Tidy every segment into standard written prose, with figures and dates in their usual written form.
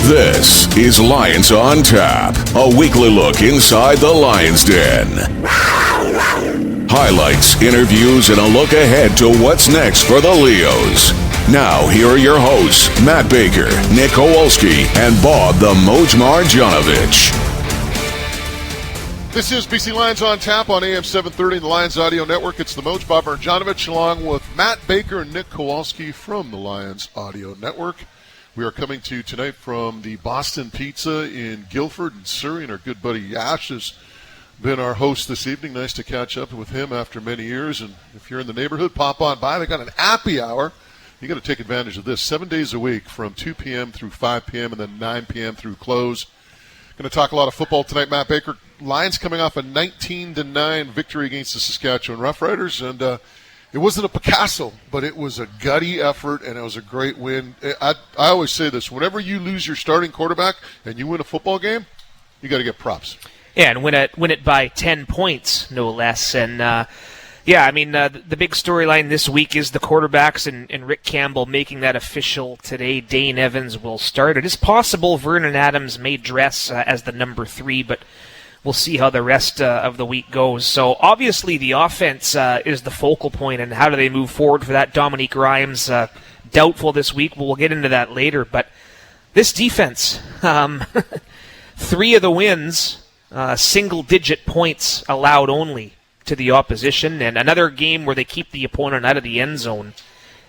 This is Lions on Tap, a weekly look inside the Lions Den. Highlights, interviews, and a look ahead to what's next for the Leos. Now, here are your hosts, Matt Baker, Nick Kowalski, and Bob the Moj Marjanovic. This is BC Lions on Tap on AM 730 and the Lions Audio Network. It's the Moj Bob Marjanovic along with Matt Baker and Nick Kowalski from the Lions Audio Network. We are coming to you tonight from the Boston Pizza in Guildford in Surrey, and our good buddy Yash has been our host this evening. Nice to catch up with him after many years, and if you're in the neighborhood, pop on by. They got an happy hour. You got to take advantage of this. 7 days a week from 2 p.m. through 5 p.m. and then 9 p.m. through close. Going to talk a lot of football tonight, Matt Baker. Lions coming off a 19-9 victory against the Saskatchewan Roughriders, and it wasn't a Picasso, but it was a gutty effort, and it was a great win. I always say this: whenever you lose your starting quarterback and you win a football game, you got to get props. Yeah, and win it by 10 points, no less. And the big storyline this week is the quarterbacks and Rick Campbell making that official today. Dane Evans will start. It is possible Vernon Adams may dress as the number 3, but we'll see how the rest of the week goes. So obviously the offense is the focal point, and how do they move forward for that? Dominique Rhymes doubtful this week. We'll get into that later. But this defense, 3 of the wins, single-digit points allowed only to the opposition, and another game where they keep the opponent out of the end zone.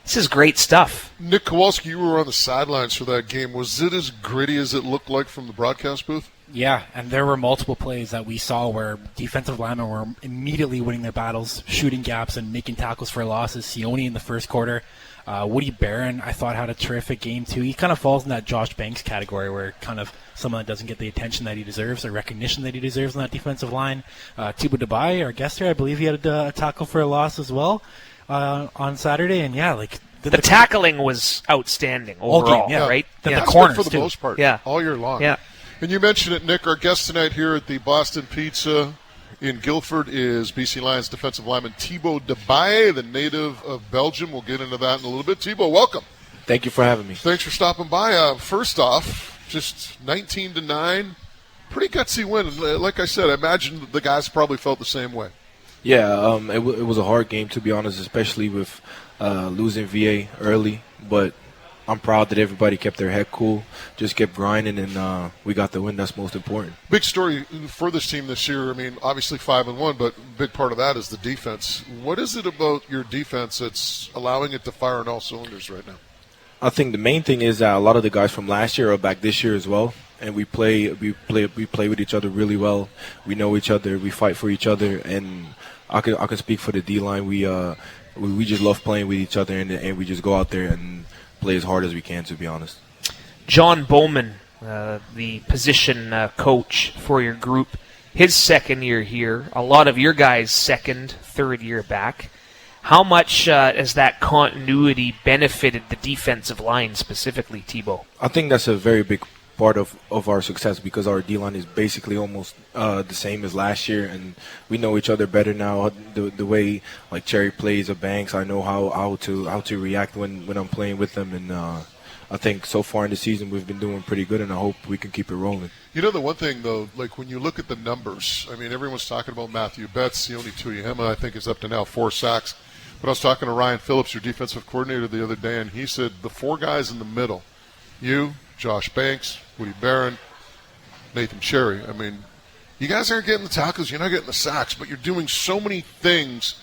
This is great stuff. Nick Kowalski, you were on the sidelines for that game. Was it as gritty as it looked like from the broadcast booth? Yeah, and there were multiple plays that we saw where defensive linemen were immediately winning their battles, shooting gaps and making tackles for losses. Sione in the first quarter. Woody Barron, I thought, had a terrific game, too. He kind of falls in that Josh Banks category where kind of someone that doesn't get the attention that he deserves or recognition that he deserves on that defensive line. Tibo Debaillie, our guest here, I believe he had a tackle for a loss as well on Saturday. And, yeah, like the tackling was outstanding overall, game, yeah. Right? The corners, for the too. most part, yeah. all year long. Yeah. And you mentioned it, Nick. Our guest tonight here at the Boston Pizza in Guildford is BC Lions defensive lineman Tibo Debaillie, the native of Belgium. We'll get into that in a little bit. Tibo, welcome. Thank you for having me. Thanks for stopping by. First off, just 19-9, pretty gutsy win. Like I said, I imagine the guys probably felt the same way. Yeah, it was a hard game, to be honest, especially with losing VA early, but I'm proud that everybody kept their head cool, just kept grinding, and we got the win. That's most important. Big story for this team this year. I mean, obviously 5-1, but a big part of that is the defense. What is it about your defense that's allowing it to fire on all cylinders right now? I think the main thing is that a lot of the guys from last year are back this year as well, and we play with each other really well. We know each other. We fight for each other, and I can speak for the D-line. We just love playing with each other, and we just go out there and play as hard as we can, to be honest. John Bowman, the position coach for your group, his second year here. A lot of your guys' second, third year back. How much has that continuity benefited the defensive line specifically, Tibo? I think that's a very big part of our success because our D-line is basically almost the same as last year, and we know each other better now. The way like Cherry plays or Banks, I know how to react when I'm playing with them, and I think so far in the season we've been doing pretty good, and I hope we can keep it rolling. You know, the one thing, though, like when you look at the numbers, I mean, everyone's talking about Matthew Betts. Sione Tuiahima, I think, is up to now 4 sacks. But I was talking to Ryan Phillips, your defensive coordinator, the other day, and he said the 4 guys in the middle, you, Josh Banks, Woody Barron, Nathan Cherry. I mean, you guys aren't getting the tackles, you're not getting the sacks, but you're doing so many things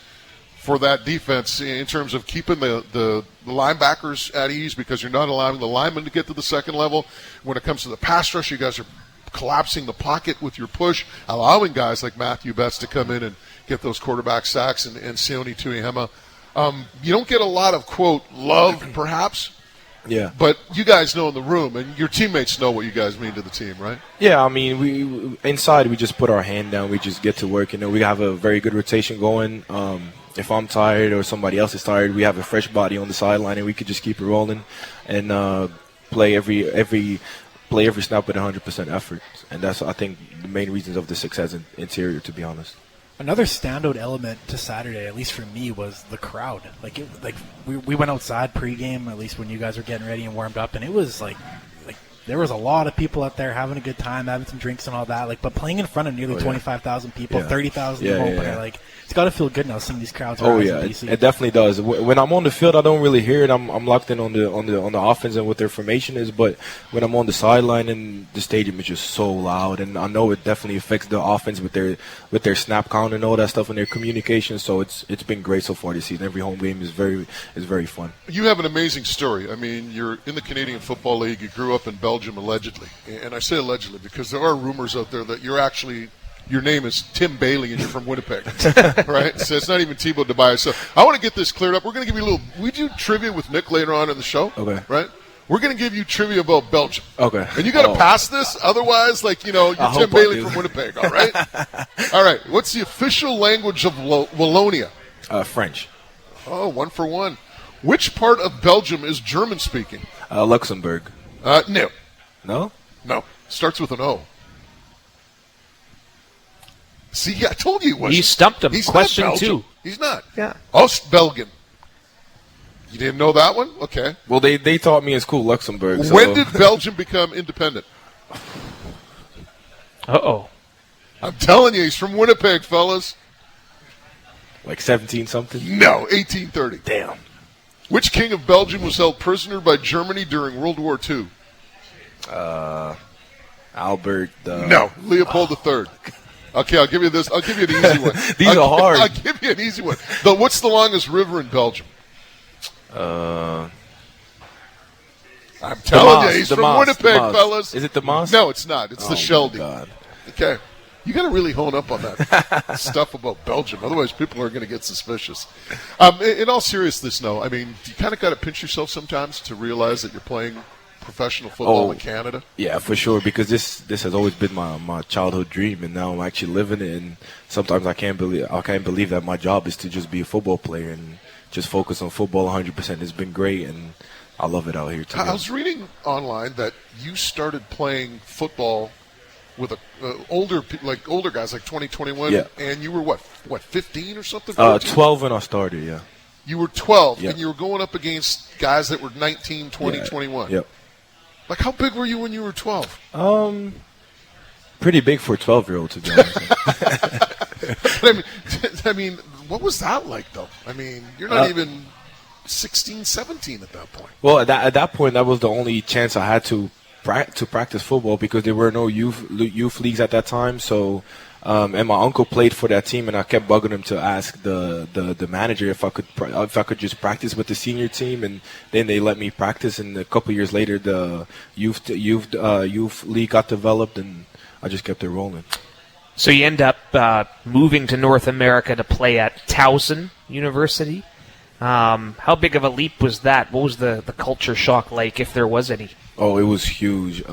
for that defense in terms of keeping the linebackers at ease because you're not allowing the linemen to get to the second level. When it comes to the pass rush, you guys are collapsing the pocket with your push, allowing guys like Matthew Betts to come in and get those quarterback sacks and Sione Tuiahima. You don't get a lot of, quote, love, perhaps. Yeah. But you guys know in the room, and your teammates know what you guys mean to the team, right? Yeah, I mean, we inside we just put our hand down. We just get to work. You know, we have a very good rotation going. If I'm tired or somebody else is tired, we have a fresh body on the sideline, and we could just keep it rolling and play every snap with 100% effort. And that's, I think, the main reasons of the success in interior, to be honest. Another standout element to Saturday, at least for me, was the crowd. We went outside pregame, at least when you guys were getting ready and warmed up, and it was like there was a lot of people out there having a good time, having some drinks and all that. Like, but playing in front of nearly 25,000 people, 30,000 in opener, like, it's got to feel good now seeing these crowds. Oh yeah, it definitely does. When I'm on the field, I don't really hear it. I'm locked in on the offense and what their formation is. But when I'm on the sideline, and the stadium is just so loud, and I know it definitely affects the offense with their snap count and all that stuff and their communication. So it's been great so far this season. Every home game is very fun. You have an amazing story. I mean, you're in the Canadian Football League. You grew up in Belgium, allegedly, and I say allegedly because there are rumors out there that your name is Tim Bailey and you're from Winnipeg, right? So it's not even Tibo Debaillie. So I want to get this cleared up. We're going to give you we do trivia with Nick later on in the show, okay? Right? We're going to give you trivia about Belgium, okay? And you got to pass this, otherwise, you're Tim Bailey from Winnipeg, all right? All right. What's the official language of Wallonia? French. Oh, 1 for 1. Which part of Belgium is German speaking? Luxembourg. No. No? No. Starts with an O. See, I told you he wasn't. You stumped him. He's Question not 2. He's not. Yeah. Ostbelgien. You didn't know that one? Okay. Well, they taught me in school Luxembourg. So. When did Belgium become independent? Uh-oh. I'm telling you, he's from Winnipeg, fellas. Like 17-something? No, 1830. Damn. Which king of Belgium was held prisoner by Germany during World War II? Albert. No, Leopold III. Okay, I'll give you this. I'll give you an easy one. These are hard. I'll give you an easy one. What's the longest river in Belgium? I'm telling you, he's from Winnipeg, fellas. Is it the Maas? No, it's not. It's the Schelde. God. Okay. You got to really hone up on that stuff about Belgium. Otherwise, people are going to get suspicious. In all seriousness, though, I mean, you kind of got to pinch yourself sometimes to realize that you're playing professional football in Canada. Yeah, for sure, because this has always been my childhood dream, and now I'm actually living it. And sometimes I can't believe that my job is to just be a football player and just focus on football 100%. It's been great, and I love it out here too. I was reading online that you started playing football with older guys like 2021, yeah. And you were what 15 or something? 12 when I started, yeah. You were 12, yeah. And you were going up against guys that were 19, 20, 21. Yep. Like, how big were you when you were 12? Pretty big for a 12-year-old, to be honest. But I mean, what was that like, though? I mean, you're not even 16, 17 at that point. Well, at that point, that was the only chance I had to practice football because there were no youth leagues at that time. So, and my uncle played for that team, and I kept bugging him to ask the manager if I could just practice with the senior team, and then they let me practice. And a couple years later, the youth league got developed, and I just kept it rolling. So you end up moving to North America to play at Towson University. How big of a leap was that? What was the culture shock like, if there was any? Oh, it was huge.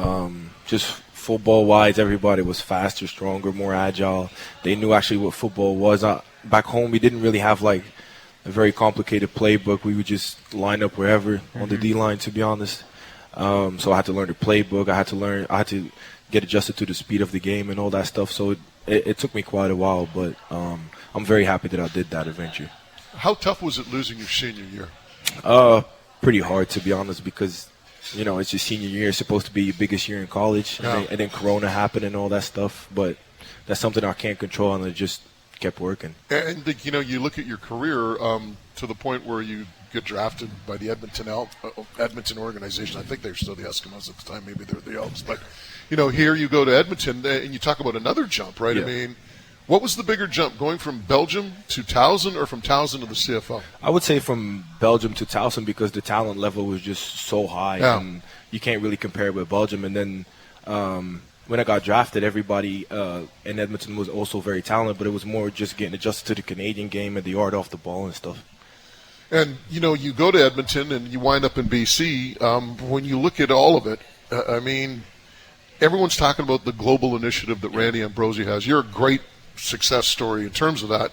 Just football-wise, everybody was faster, stronger, more agile. They knew actually what football was. Back home, we didn't really have like a very complicated playbook. We would just line up wherever on the D-line, to be honest. So I had to learn the playbook. I had to get adjusted to the speed of the game and all that stuff. So it took me quite a while, but I'm very happy that I did that eventually. How tough was it losing your senior year? Pretty hard, to be honest, because it's your senior year. It's supposed to be your biggest year in college, and then Corona happened and all that stuff. But that's something I can't control, and I just kept working. And you look at your career to the point where you get drafted by the Edmonton organization. I think they're still the Eskimos at the time. Maybe they're the Elks. But here you go to Edmonton, and you talk about another jump, right? Yeah. I mean, what was the bigger jump, going from Belgium to Towson or from Towson to the CFL? I would say from Belgium to Towson because the talent level was just so high, and you can't really compare it with Belgium. And then when I got drafted, everybody in Edmonton was also very talented, but it was more just getting adjusted to the Canadian game and the art off the ball and stuff. And, you go to Edmonton and you wind up in BC. When you look at all of it, I mean, everyone's talking about the global initiative that Randy Ambrosie has. You're a great success story in terms of that.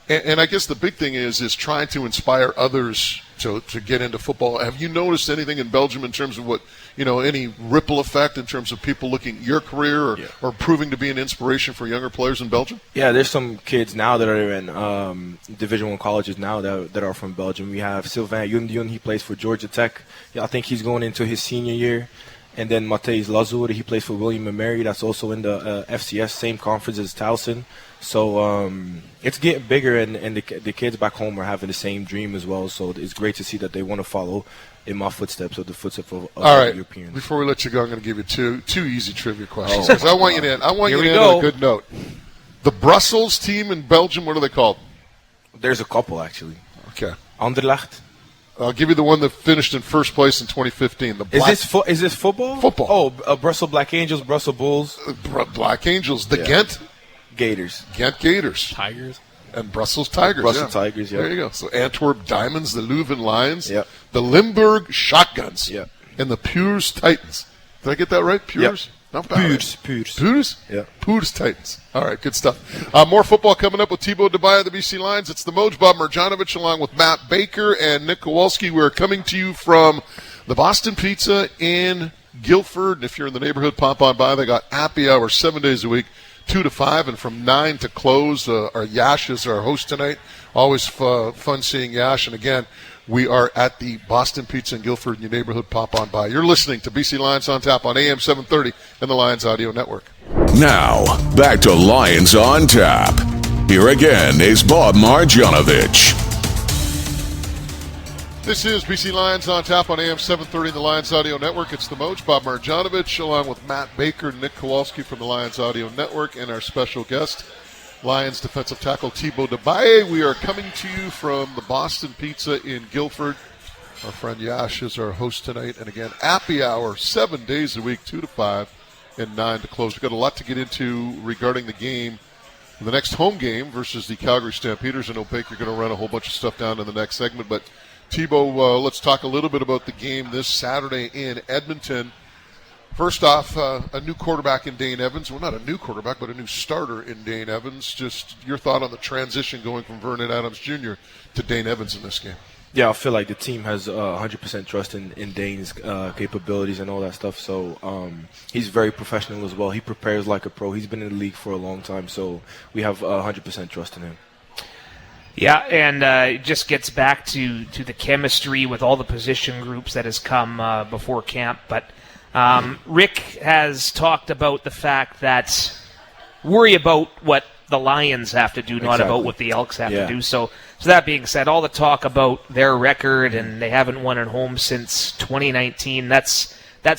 And I guess the big thing is trying to inspire others to get into football. Have you noticed anything in Belgium in terms of what, any ripple effect in terms of people looking at your career or proving to be an inspiration for younger players in Belgium? Yeah, there's some kids now that are in Division I colleges now that are from Belgium. We have Sylvain Youndion. He plays for Georgia Tech. Yeah, I think he's going into his senior year. And then Matthijs Lazur, he plays for William & Mary. That's also in the FCS, same conference as Towson. So it's getting bigger, and the kids back home are having the same dream as well. So it's great to see that they want to follow in my footsteps or the footsteps of All right. Europeans. Before we let you go, I'm going to give you two easy trivia questions. 'Cause I want you to end on a good note. The Brussels team in Belgium, what are they called? There's a couple, actually. Okay. Anderlecht. I'll give you the one that finished in first place in 2015. Is this football? Football. Oh, Brussels Black Angels, Brussels Bulls. Black Angels. The Ghent Gators. Ghent Gators. Tigers. And Brussels Tigers. Brussels Tigers, yeah. There you go. So Antwerp Diamonds, the Leuven Lions, Yep. the Limburg Shotguns, Yep. and the Pures Titans. Did I get that right? Pures? Yep. Not bad. Pures. Pures? Yeah. Pures Titans. All right, good stuff. More football coming up with Tibo Debaillie of the BC Lions. It's the Moj Bob Marjanovic along with Matt Baker and Nick Kowalski. We're coming to you from the Boston Pizza in Guildford. And if you're in the neighborhood, pop on by. They got happy hour 7 days a week, 2 to 5, and from 9 to close. Our Yash is our host tonight. Always fun seeing Yash. And again, we are at the Boston Pizza in Guildford in your neighborhood. Pop on by. You're listening to BC Lions on Tap on AM 730 and the Lions Audio Network. Now, back to Lions on Tap. Here again is Bob Marjanovic. This is BC Lions on Tap on AM 730 and the Lions Audio Network. It's the Moj, Bob Marjanovic, along with Matt Baker, Nick Kowalski from the Lions Audio Network, and our special guest, Lions defensive tackle Tibo Debaillie. We are coming to you from the Boston Pizza in Guildford. Our friend Yash is our host tonight. And again, happy hour 7 days a week, 2 to 5 and 9 to close. We've got a lot to get into regarding the game, the next home game versus the Calgary Stampeders. I know, Baker, you're going to run a whole bunch of stuff down in the next segment. But, Tibo, let's talk a little bit about the game this Saturday in Edmonton. First off, a new quarterback in Dane Evans. Well, not a new quarterback, but a new starter in Dane Evans. Just your thought on the transition going from Vernon Adams Jr. to Dane Evans in this game. Yeah, I feel like the team has 100% trust in Dane's capabilities and all that stuff. So he's very professional as well. He prepares like a pro. He's been in the league for a long time, so we have 100% trust in him. Yeah, and it just gets back to the chemistry with all the position groups that has come before camp. But Rick has talked about the fact that worry about what the Lions have to do, not Exactly. about what the Elks have to do. So that being said, all the talk about their record and they haven't won at home since 2019, that's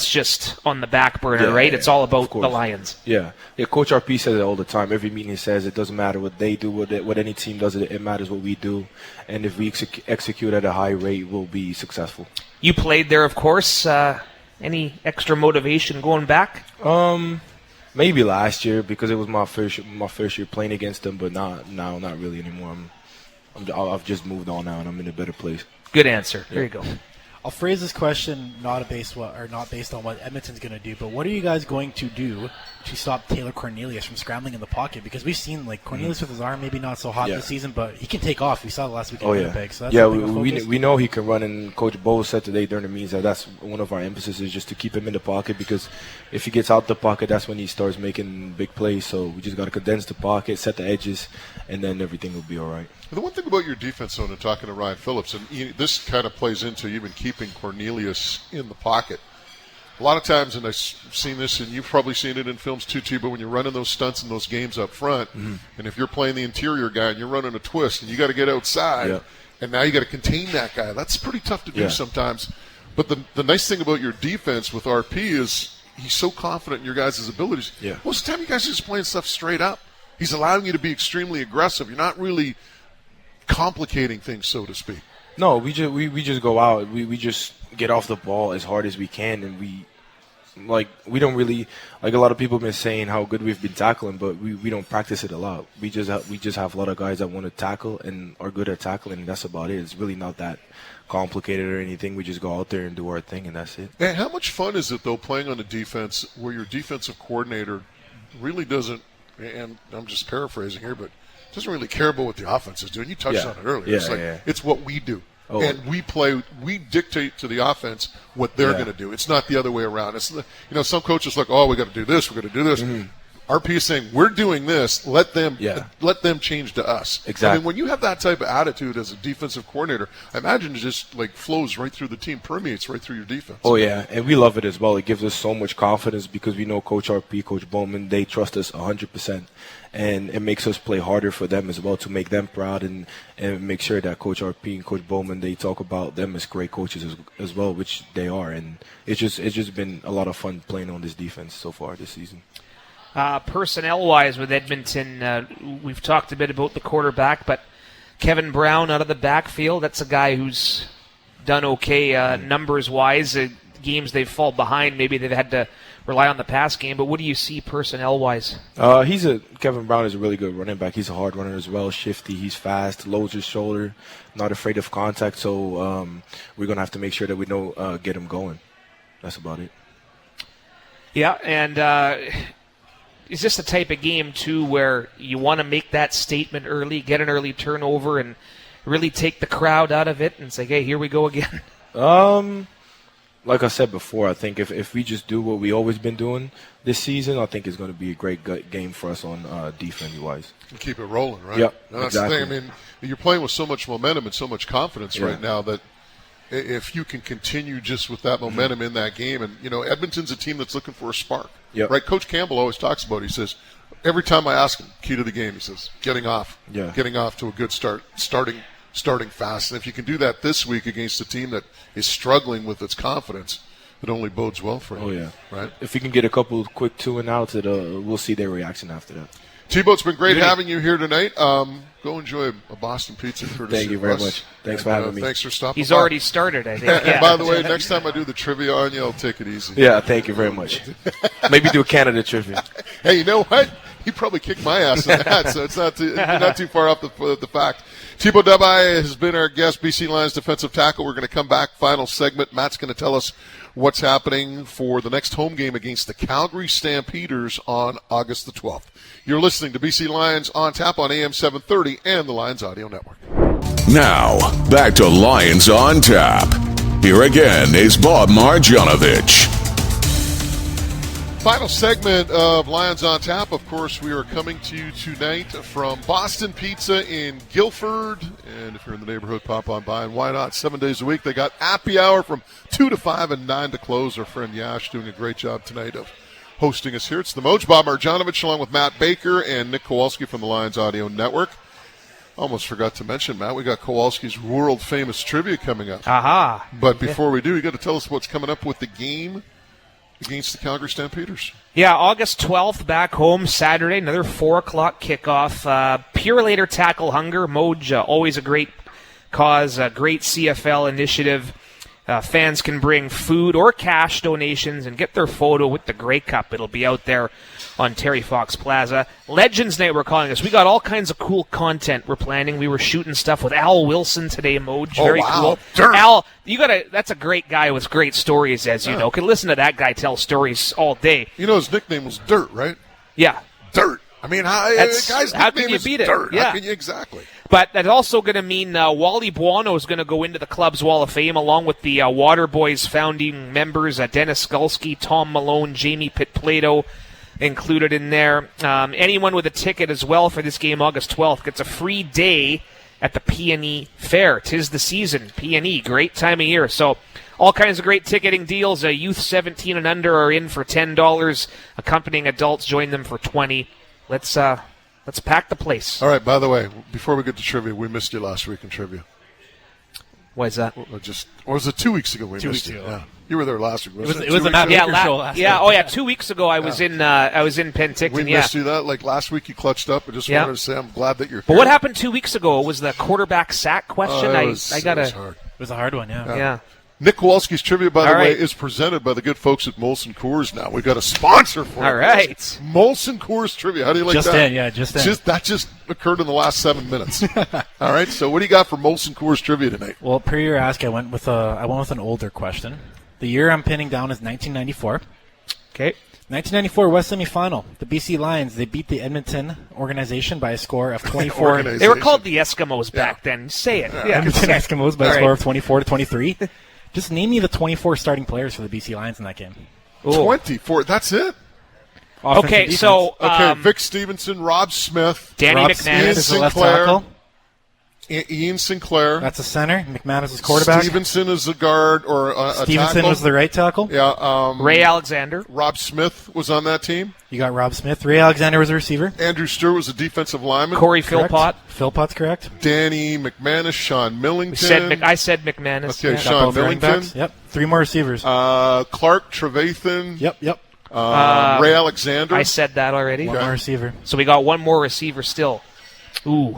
just on the back burner, right? It's all about the Lions. Yeah, Coach RP says it all the time. Every meeting he says it doesn't matter what they do, what any team does, it matters what we do. And if we execute at a high rate, we'll be successful. You played there, of course. Any extra motivation going back? Maybe last year because it was my first year playing against them, but not really anymore. I've just moved on now, and I'm in a better place. Good answer. There you go. I'll phrase this question not based on what Edmonton's going to do, but what are you guys going to do to stop Taylor Cornelius from scrambling in the pocket? Because we've seen Cornelius with his arm maybe not so hot this season, but he can take off. We saw the last week in Winnipeg. So that's we know he can run, and Coach Bo said today during the meetings that that's one of our emphasis is just to keep him in the pocket, because if he gets out the pocket, that's when he starts making big plays. So we just got to condense the pocket, set the edges, and then everything will be all right. The one thing about your defense, though, and talking to Ryan Phillips, and this kind of plays into even keeping Cornelius in the pocket. A lot of times, and I've seen this, and you've probably seen it in films too, but when you're running those stunts in those games up front, and if you're playing the interior guy and you're running a twist and you got to get outside, and now you got to contain that guy, that's pretty tough to do sometimes. But the nice thing about your defense with RP is he's so confident in your guys' abilities. Most of the time, you guys are just playing stuff straight up. He's allowing you to be extremely aggressive. You're not really complicating things, so to speak. No, we just go out. We just get off the ball as hard as we can, and we don't really, like a lot of people have been saying how good we've been tackling, but we don't practice it a lot. We just have a lot of guys that want to tackle and are good at tackling, and that's about it. It's really not that complicated or anything. We just go out there and do our thing, and that's it. And how much fun is it, though, playing on a defense where your defensive coordinator really doesn't, and I'm just paraphrasing here, but doesn't really care about what the offense is doing. You touched on it earlier. It's what we do. And we dictate to the offense what they're going to do. It's not the other way around. It's some coaches like, we got to do this, we got to do this. RP is saying, we're doing this, let them change to us. Exactly. I mean, when you have that type of attitude as a defensive coordinator, I imagine it just like flows right through the team, permeates right through your defense. Oh, yeah, and we love it as well. It gives us so much confidence because we know Coach RP, Coach Bowman, they trust us 100%. And it makes us play harder for them as well to make them proud and make sure that Coach RP and Coach Bowman, they talk about them as great coaches as well, which they are. And it's just been a lot of fun playing on this defense so far this season. Personnel-wise with Edmonton, we've talked a bit about the quarterback, but Kevin Brown out of the backfield, that's a guy who's done okay numbers-wise. Games they've fallen behind, maybe they've had to rely on the pass game, but what do you see personnel-wise? Kevin Brown is a really good running back. He's a hard runner as well, shifty, he's fast, loads his shoulder, not afraid of contact, so we're going to have to make sure that we don't get him going. That's about it. Yeah, and is this the type of game, too, where you want to make that statement early, get an early turnover, and really take the crowd out of it and say, hey, here we go again? Like I said before, I think if we just do what we always been doing this season, I think it's going to be a great game for us on defense-wise. And keep it rolling, right? Yep, that's exactly. the thing. I mean, you're playing with so much momentum and so much confidence right now that if you can continue just with that momentum in that game, and, Edmonton's a team that's looking for a spark. Yep. Right? Coach Campbell always talks about it. He says, every time I ask him, key to the game, he says, getting off to a good start, starting fast. And if you can do that this week against a team that is struggling with its confidence, it only bodes well for you. Oh, yeah. Right? If we can get a couple of quick 2-and-outs, we'll see their reaction after that. Tibo, it's been great having you here tonight. Go enjoy a Boston Pizza courtesy Thank you very much. Thanks for having me. Thanks for stopping He's by. already started, I think. Yeah. By the way, next time I do the trivia on you, I'll take it easy. Yeah, thank you very much. Maybe do a Canada trivia. Hey, you know what? He probably kicked my ass in that, so it's not too far off the fact. Tibo Debaillie has been our guest, BC Lions defensive tackle. We're going to come back, final segment. Matt's going to tell us what's happening for the next home game against the Calgary Stampeders on August the 12th. You're listening to BC Lions on Tap on AM 730 and the Lions Audio Network. Now, back to Lions on Tap. Here again is Bob Marjanovic. Final segment of Lions on Tap. Of course, we are coming to you tonight from Boston Pizza in Guildford. And if you're in the neighborhood, pop on by. And why not? 7 days a week. They got happy hour from 2 to 5 and 9 to close. Our friend Yash doing a great job tonight of hosting us here. It's the Moj, Bob Marjanovic, along with Matt Baker and Nick Kowalski from the Lions Audio Network. Almost forgot to mention, Matt, we got Kowalski's world-famous trivia coming up. Aha. But before we do, you got to tell us what's coming up with the game against the Calgary Stampeders. Yeah, August 12th, back home, Saturday, another 4 o'clock kickoff. Pure Later Tackle Hunger. Moj, always a great cause, a great CFL initiative. Fans can bring food or cash donations and get their photo with the Grey Cup. It'll be out there on Terry Fox Plaza. Legends Night, we're calling this. We got all kinds of cool content we're planning. We were shooting stuff with Al Wilson today, Moj. Very cool. Dirt. Al, that's a great guy with great stories, as you know. Can listen to that guy tell stories all day. You know his nickname was Dirt, right? Yeah. Dirt. I mean, guy's how can nickname you is beat it? Dirt. Yeah. How can you exactly? But that's also going to mean Wally Buono is going to go into the club's Wall of Fame, along with the Waterboys founding members, Dennis Skulski, Tom Malone, Jamie Pitt-Plato included in there. Anyone with a ticket as well for this game, August 12th, gets a free day at the P&E Fair. 'Tis the season. P&E, great time of year. So all kinds of great ticketing deals. Youth 17 and under are in for $10. Accompanying adults join them for $20. Let's pack the place. All right, by the way, before we get to trivia, we missed you last week in trivia. Why is that? Or was it 2 weeks ago we missed you? Yeah. You were there last week, wasn't it? It was an show last week. Oh, yeah, 2 weeks ago I was in Penticton. We missed you that. Like last week you clutched up. I just wanted to say I'm glad that you're here. But what happened 2 weeks ago was the quarterback sack question. It was hard. It was a hard one, Yeah. Nick Kowalski's trivia, by the All way, right. is presented by the good folks at Molson Coors now. We've got a sponsor for it. All right. Molson Coors trivia. How do you like that? Just in. That just occurred in the last 7 minutes. All right, so what do you got for Molson Coors trivia tonight? Well, per your ask, I went with an older question. The year I'm pinning down is 1994. Okay. 1994 West semifinal. The BC Lions, they beat the Edmonton organization by a score of 24. Organization. They were called the Eskimos back then. Say it. Yeah. Edmonton Eskimos by a All score right. of 24 to 23. Just name me the 24 starting players for the BC Lions in that game. Ooh. 24. That's it? Offense Okay, and defense. so Vic Stevenson, Rob Smith, Danny Rob McManus. Smith is the left Sinclair. tackle. Ian Sinclair. That's a center. McManus is quarterback. Stevenson is a guard or a Stevenson tackle. was the right tackle. Yeah. Ray Alexander. Rob Smith was on that team. You got Rob Smith. Ray Alexander was a receiver. Andrew Stewart was a defensive lineman. Corey Correct. Philpott. Philpott's correct. Danny McManus, Sean Millington. I said McManus. Okay, yeah. Got Sean both running Millington. backs. Yep. 3 more receivers. Clark Trevathan. Yep. Ray Alexander. I said that already. One more receiver. So we got one more receiver still. Ooh.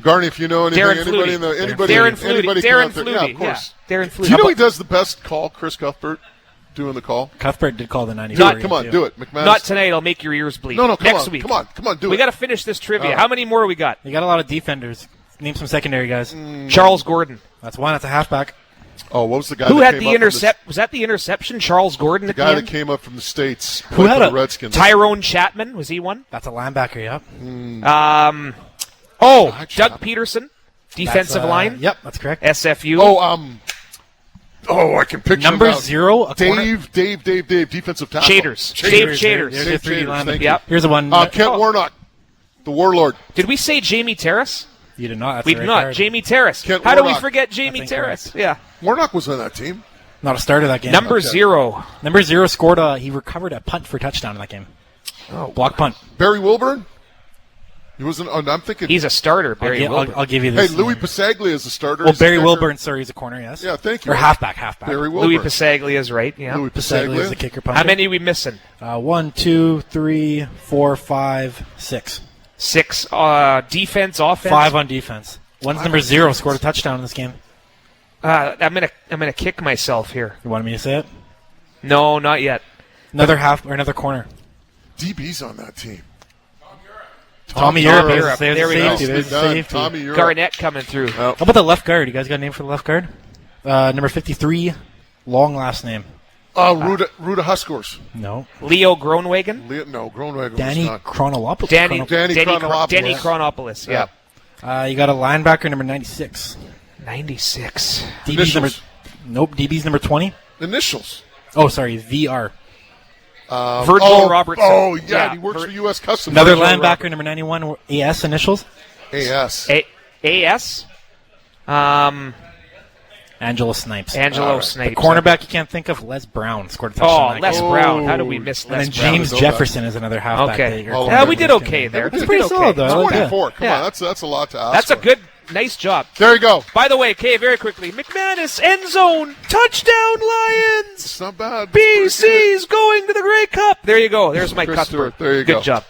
Garney, if you know anything, Darren anybody Flutie. in the anybody, Darren Flutie. anybody Darren come out there- Flutie. Yeah, of course. Yeah. Darren Flutie. Do you know he does the best call? Chris Cuthbert doing the call. Cuthbert did call the 94. Come on, do it, McManus. Not tonight. I'll make your ears bleed. No, come Next on, week. come on, do it. We got to finish this trivia. All right. How many more we got? You got a lot of defenders. Name some secondary guys. Charles Gordon. That's one. That's a halfback. Oh, what was the guy? Who that had came the up from intercept? Was that the interception? Charles Gordon The at the guy that end? came up from the States. Who played had for the a- Redskins? Tyrone Chapman. Was he one? That's a linebacker. Yep. Doug Peterson. Defensive That's, line. Yep. That's correct. SFU. I can picture Number him now. 0. A corner. Dave, defensive tackle. Shaders. Dave Shaders. There's Dave your 3D Shaders, lineman. thank Yep. Here's the one. Kent Warnock, the Warlord. Did we say Jamie Terrace? You did not. That's We the did right not. card. Jamie Terrace. Kent How do we Warnock. forget Jamie That's Terrace? incorrect. Yeah. Warnock was on that team. Not a starter that game. Number 0. Number 0 scored he recovered a punt for touchdown in that game. Block punt. Barry Wilburn. He wasn't. Oh, I'm thinking. He's a starter, Barry Wilburn. I'll give you Hey, this. Louis Pasaglia is a starter. Well, He's a Barry kicker. Wilburn, sorry, he's a corner, yes. Yeah, thank you. Or halfback. Barry Wilburn. Louis Pasaglia is right. Yeah. Louis Pasaglia is Pasaglia. the kicker punter. How many are we missing? 1, 2, 3, 4, 5, 6. 6. Defense, offense. 5 on defense. One's number 0 scored a touchdown in this game. I'm gonna kick myself here. You wanted me to say it? No, not yet. Another half or another corner. DB's on that team. Tommy Europe. Europe. There's There we the go. safety. There's the Done. safety. Tommy Europe. Garnett coming through. How about the left guard? You guys got a name for the left guard? Number 53, long last name. Ruda Huskors. No. Leo Groenwegen. No, Groenwegen Danny was not. Chronolopoulos. Danny Chronopoulos. Chronopoulos. Yeah. You got a linebacker, number 96. 96. DB's number. Initials. Nope. DB's number 20. Initials. Oh, sorry. VR. Virgil Robertson. Oh, yeah, he works for U.S. Customs. Another Virgil linebacker, Robertson. number 91. AS initials. AS. AS. Angelo Snipes. Angelo Snipes. The cornerback you can't think of, Les Brown, scored a touchdown. Oh, in that Les game. Brown. How do we miss And Les then Brown? James Jefferson is another halfback. Okay. that you're Oh, Yeah, we cornerback did in okay game. there. That's We pretty did solid, okay. though. I like that. 24. Come Yeah. on, that's a lot to ask That's a for. good, nice job. There you go. By the way, very quickly, McManus, end zone, touchdown Lions! It's not bad. BC's going to the Grey Cup. There you go. There's my Chris Cuthbert. Stewart. There you Good go. job.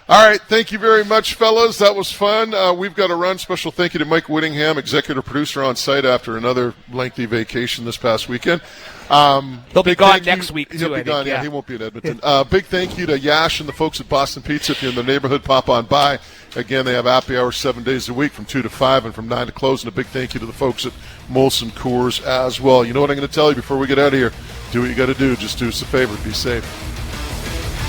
All right, thank you very much, fellas. That was fun. We've got to run. Special thank you to Mike Whittingham, executive producer on site after another lengthy vacation this past weekend. He'll be big gone thank you- next week, He'll too, be I think, gone. Yeah, yeah. he won't be in Edmonton. Big thank you to Yash and the folks at Boston Pizza. If you're in the neighborhood, pop on by. Again, they have happy hours 7 days a week from 2 to 5 and from 9 to close. And a big thank you to the folks at Molson Coors as well. You know what I'm going to tell you before we get out of here? Do what you got to do. Just do us a favor. Be safe.